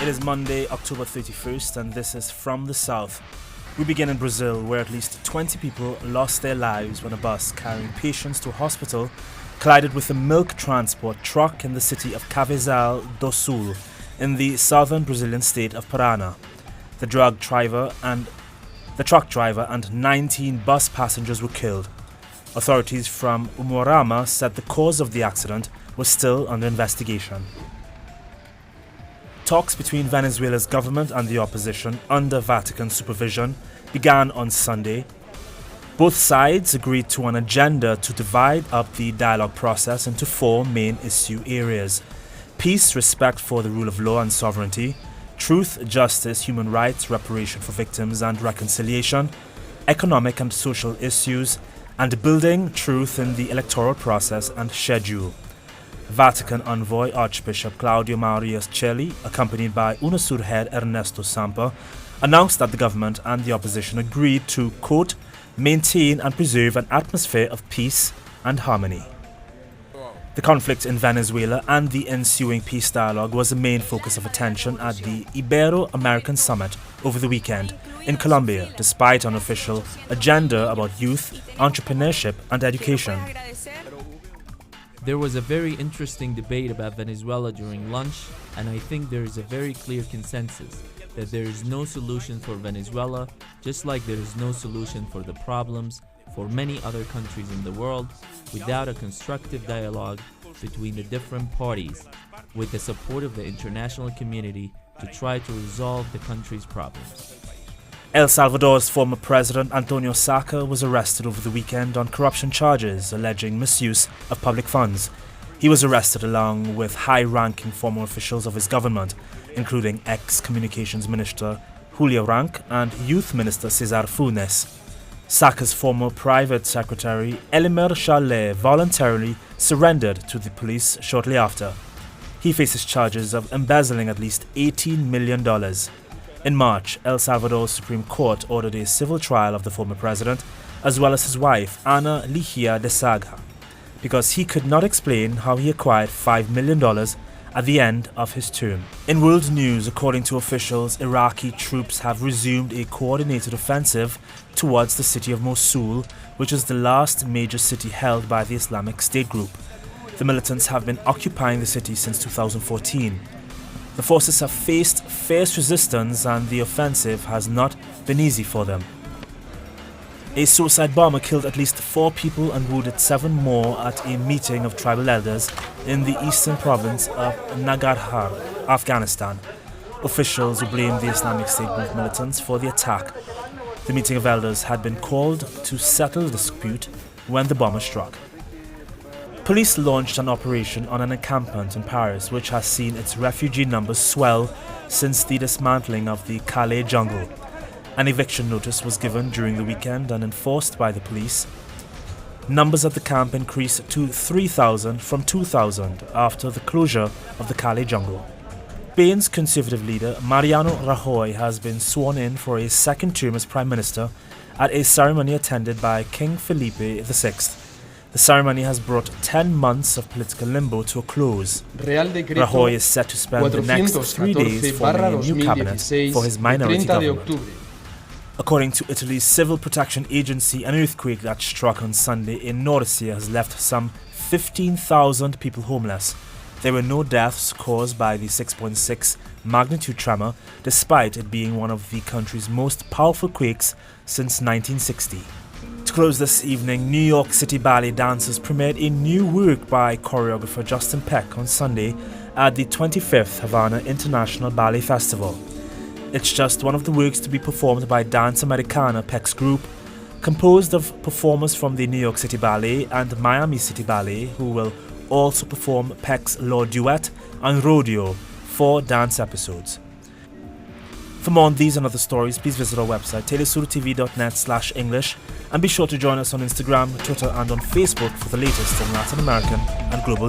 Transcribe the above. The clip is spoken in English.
It is Monday, October 31st, and this is From the South. We begin in Brazil, where at least 20 people lost their lives when a bus carrying patients to a hospital collided with a milk transport truck in the city of Cavezal do Sul, in the southern Brazilian state of Paraná. The truck driver and 19 bus passengers were killed. Authorities from Umuarama said the cause of the accident was still under investigation. Talks between Venezuela's government and the opposition under Vatican supervision began on Sunday. Both sides agreed to an agenda to divide up the dialogue process into four main issue areas: peace, respect for the rule of law and sovereignty, truth, justice, human rights, reparation for victims and reconciliation, economic and social issues, and building truth in the electoral process and schedule. Vatican envoy Archbishop Claudio Maria Celli, accompanied by UNASUR head Ernesto Sampa, announced that the government and the opposition agreed to, quote, maintain and preserve an atmosphere of peace and harmony. The conflict in Venezuela and the ensuing peace dialogue was the main focus of attention at the Ibero-American Summit over the weekend in Colombia, despite an official agenda about youth, entrepreneurship and education. There was a very interesting debate about Venezuela during lunch, and I think there is a very clear consensus that there is no solution for Venezuela, just like there is no solution for the problems for many other countries in the world, without a constructive dialogue between the different parties, with the support of the international community to try to resolve the country's problems. El Salvador's former president Antonio Saca was arrested over the weekend on corruption charges alleging misuse of public funds. He was arrested along with high-ranking former officials of his government, including ex-communications minister Julio Rank and youth minister Cesar Funes. Saca's former private secretary Elimer Chalet voluntarily surrendered to the police shortly after. He faces charges of embezzling at least $18 million. In March, El Salvador's Supreme Court ordered a civil trial of the former president, as well as his wife, Ana Ligia de Saga, because he could not explain how he acquired $5 million at the end of his term. In world news, according to officials, Iraqi troops have resumed a coordinated offensive towards the city of Mosul, which is the last major city held by the Islamic State group. The militants have been occupying the city since 2014. The forces have faced fierce resistance and the offensive has not been easy for them. A suicide bomber killed at least 4 people and wounded 7 more at a meeting of tribal elders in the eastern province of Nangarhar, Afghanistan. Officials who blamed the Islamic State group militants for the attack. The meeting of elders had been called to settle the dispute when the bomber struck. Police launched an operation on an encampment in Paris which has seen its refugee numbers swell since the dismantling of the Calais jungle. An eviction notice was given during the weekend and enforced by the police. Numbers at the camp increased to 3,000 from 2,000 after the closure of the Calais jungle. Spain's conservative leader Mariano Rajoy has been sworn in for a second term as Prime Minister at a ceremony attended by King Felipe VI. The ceremony has brought 10 months of political limbo to a close. Rajoy is set to spend the next 3 days forming a new cabinet for his minority government. According to Italy's civil protection agency, an earthquake that struck on Sunday in Norcia has left some 15,000 people homeless. There were no deaths caused by the 6.6 magnitude tremor, despite it being one of the country's most powerful quakes since 1960. To close this evening, New York City ballet dancers premiered a new work by choreographer Justin Peck on Sunday at the 25th Havana International Ballet Festival. It's just one of the works to be performed by Dance Americana, Peck's group, composed of performers from the New York City Ballet and Miami City Ballet, who will also perform Peck's Law Duet and Rodeo, 4 dance episodes. For more on these and other stories, please visit our website telesurtv.net/English and be sure to join us on Instagram, Twitter and on Facebook for the latest in Latin American and global news.